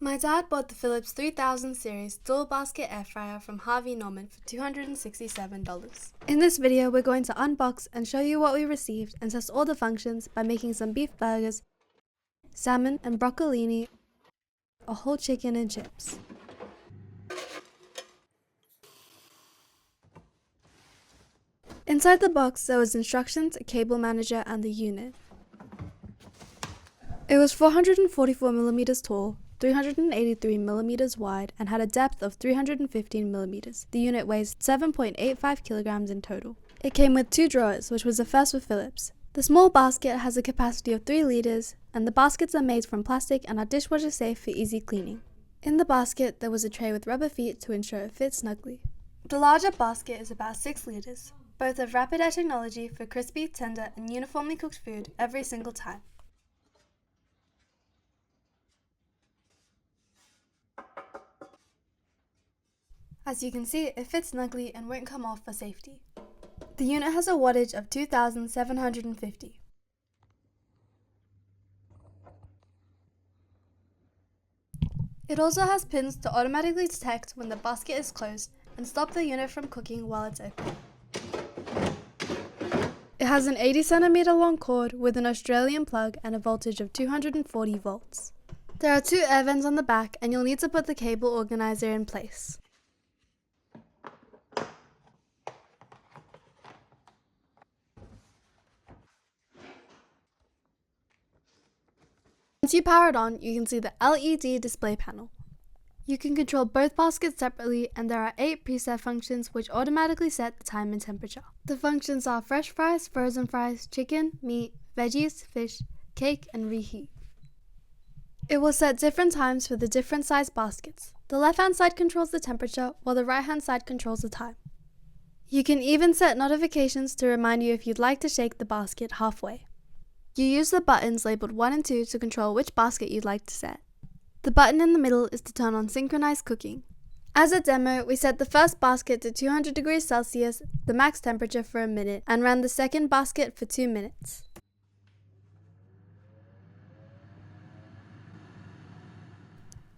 My dad bought the Philips 3000 series Dual Basket Airfryer from Harvey Norman for $267. In this video, we're going to unbox and show you what we received and test all the functions by making some beef burgers, salmon and broccolini, a whole chicken and chips. Inside the box, there was instructions, a cable manager, and the unit. It was 444mm tall, 383mm wide, and had a depth of 315mm. The unit weighs 7.85 kilograms in total. It came with 2 drawers, which was a first with Philips. The small basket has a capacity of 3 liters, and the baskets are made from plastic and are dishwasher safe for easy cleaning. In the basket, there was a tray with rubber feet to ensure it fits snugly. The larger basket is about 6 liters. Both have rapid air technology for crispy, tender, and uniformly cooked food every single time. As you can see, it fits snugly and won't come off for safety. The unit has a wattage of 2,750. It also has pins to automatically detect when the basket is closed and stop the unit from cooking while it's open. It has an 80cm long cord with an Australian plug and a voltage of 240 volts. There are 2 air vents on the back, and you'll need to put the cable organizer in place. Once you power it on, you can see the LED display panel. You can control both baskets separately, and there are 8 preset functions which automatically set the time and temperature. The functions are fresh fries, frozen fries, chicken, meat, veggies, fish, cake, and reheat. It will set different times for the different size baskets. The left-hand side controls the temperature, while the right-hand side controls the time. You can even set notifications to remind you if you'd like to shake the basket halfway. You use the buttons labeled 1 and 2 to control which basket you'd like to set. The button in the middle is to turn on synchronized cooking. As a demo, we set the first basket to 200 degrees Celsius, the max temperature, for a minute, and ran the second basket for 2 minutes.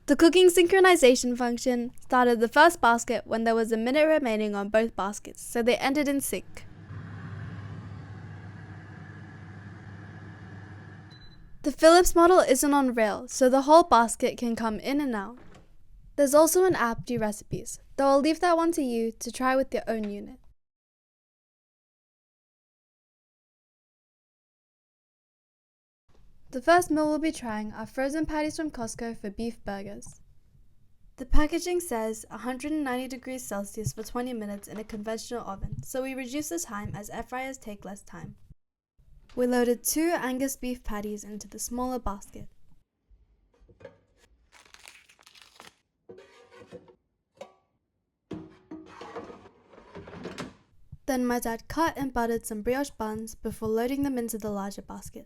The cooking synchronization function started the first basket when there was a minute remaining on both baskets, so they ended in sync. The Philips model isn't on rail, so the whole basket can come in and out. There's also an app, Do Recipes, though I'll leave that one to you to try with your own unit. The first meal we'll be trying are frozen patties from Costco for beef burgers. The packaging says 190 degrees Celsius for 20 minutes in a conventional oven, so we reduce the time as air fryers take less time. We loaded 2 Angus beef patties into the smaller basket. Then my dad cut and buttered some brioche buns before loading them into the larger basket.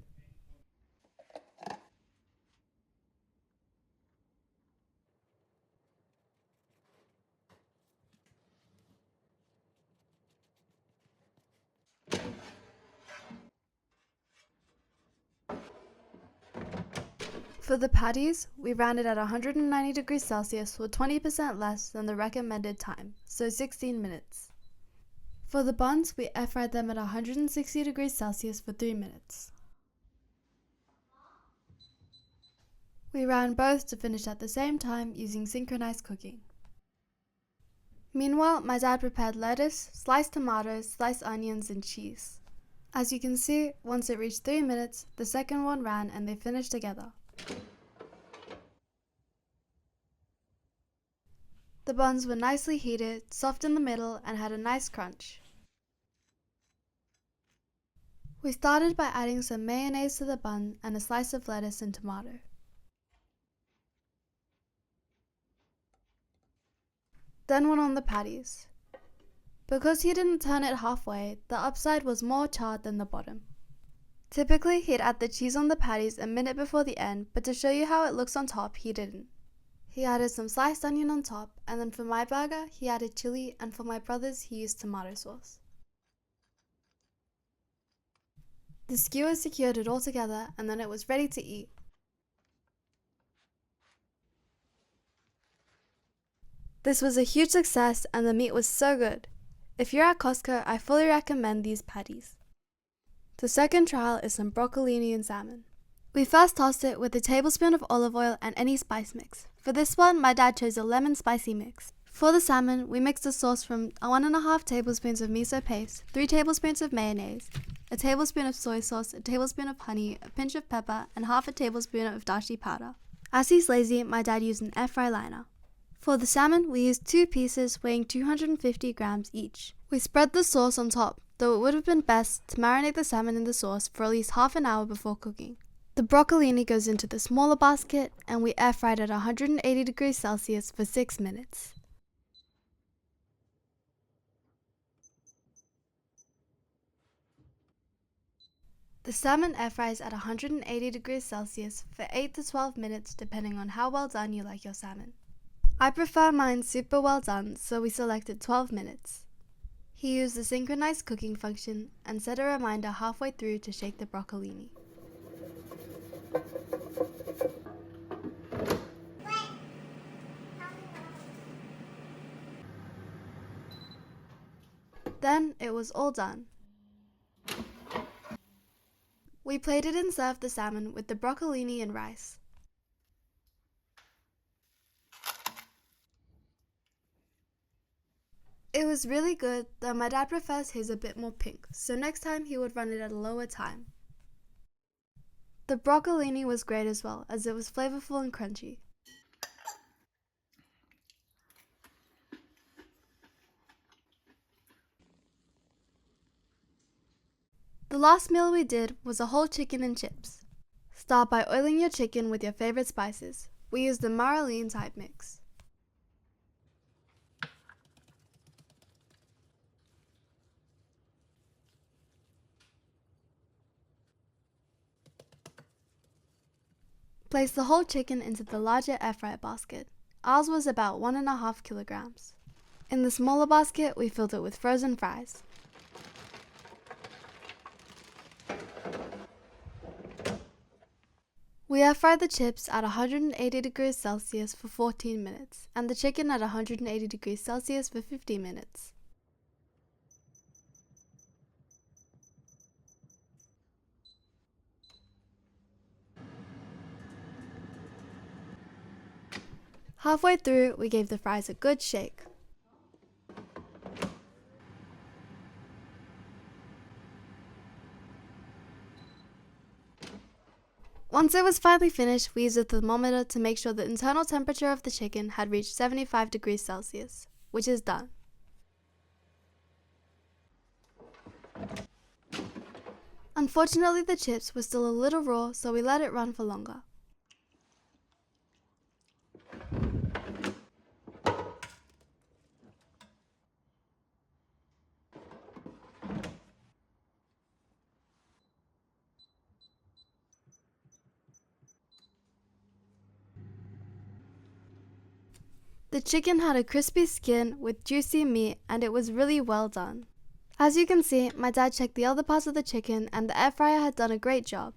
For the patties, we ran it at 190 degrees Celsius with 20% less than the recommended time, so 16 minutes. For the buns, we air fried them at 160 degrees Celsius for 3 minutes. We ran both to finish at the same time using synchronized cooking. Meanwhile, my dad prepared lettuce, sliced tomatoes, sliced onions, and cheese. As you can see, once it reached 3 minutes, the second one ran and they finished together. The buns were nicely heated, soft in the middle, and had a nice crunch. We started by adding some mayonnaise to the bun and a slice of lettuce and tomato. Then went on the patties. Because he didn't turn it halfway, the upside was more charred than the bottom. Typically, he'd add the cheese on the patties a minute before the end, but to show you how it looks on top, he didn't. He added some sliced onion on top, and then for my burger, he added chili, and for my brother's, he used tomato sauce. The skewer secured it all together, and then it was ready to eat. This was a huge success and the meat was so good. If you're at Costco, I fully recommend these patties. The second trial is some broccolini and salmon. We first tossed it with a tablespoon of olive oil and any spice mix. For this one, my dad chose a lemon spicy mix. For the salmon, we mixed a sauce from 1.5 tablespoons of miso paste, 3 tablespoons of mayonnaise, a tablespoon of soy sauce, a tablespoon of honey, a pinch of pepper, and half a tablespoon of dashi powder. As he's lazy, my dad used an air fry liner. For the salmon, we used 2 pieces weighing 250 grams each. We spread the sauce on top, though it would have been best to marinate the salmon in the sauce for at least half an hour before cooking. The broccolini goes into the smaller basket, and we air fried at 180 degrees Celsius for 6 minutes. The salmon air fries at 180 degrees Celsius for 8 to 12 minutes depending on how well done you like your salmon. I prefer mine super well done, so we selected 12 minutes. He used the synchronized cooking function and set a reminder halfway through to shake the broccolini. Then it was all done. We plated and served the salmon with the broccolini and rice. It was really good, though my dad prefers his a bit more pink, so next time he would run it at a lower time. The broccolini was great as well, as it was flavorful and crunchy. The last meal we did was a whole chicken and chips. Start by oiling your chicken with your favorite spices. We used the marjoram type mix. Place the whole chicken into the larger air fryer basket. Ours was about 1.5 kilograms. In the smaller basket, we filled it with frozen fries. We air fried the chips at 180 degrees Celsius for 14 minutes and the chicken at 180 degrees Celsius for 15 minutes. Halfway through, we gave the fries a good shake. Once it was finally finished, we used a thermometer to make sure the internal temperature of the chicken had reached 75 degrees Celsius, which is done. Unfortunately, the chips were still a little raw, so we let it run for longer. The chicken had a crispy skin with juicy meat and it was really well done. As you can see, my dad checked the other parts of the chicken and the air fryer had done a great job.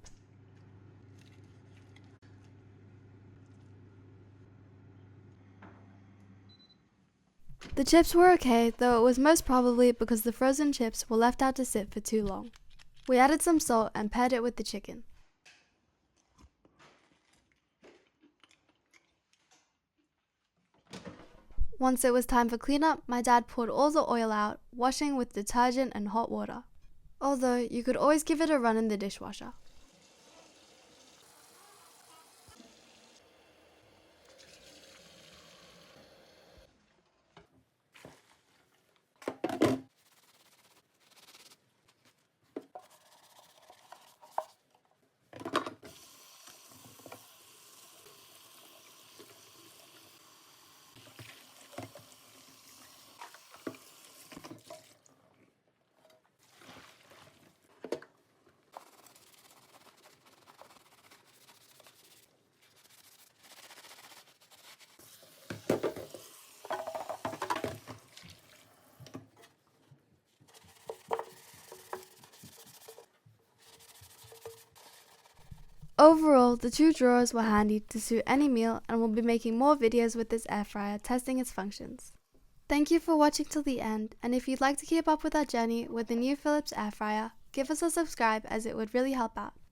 The chips were okay, though it was most probably because the frozen chips were left out to sit for too long. We added some salt and paired it with the chicken. Once it was time for cleanup, my dad poured all the oil out, washing with detergent and hot water. Although, you could always give it a run in the dishwasher. Overall, the two drawers were handy to suit any meal, and we'll be making more videos with this air fryer testing its functions. Thank you for watching till the end, and if you'd like to keep up with our journey with the new Philips air fryer, give us a subscribe as it would really help out.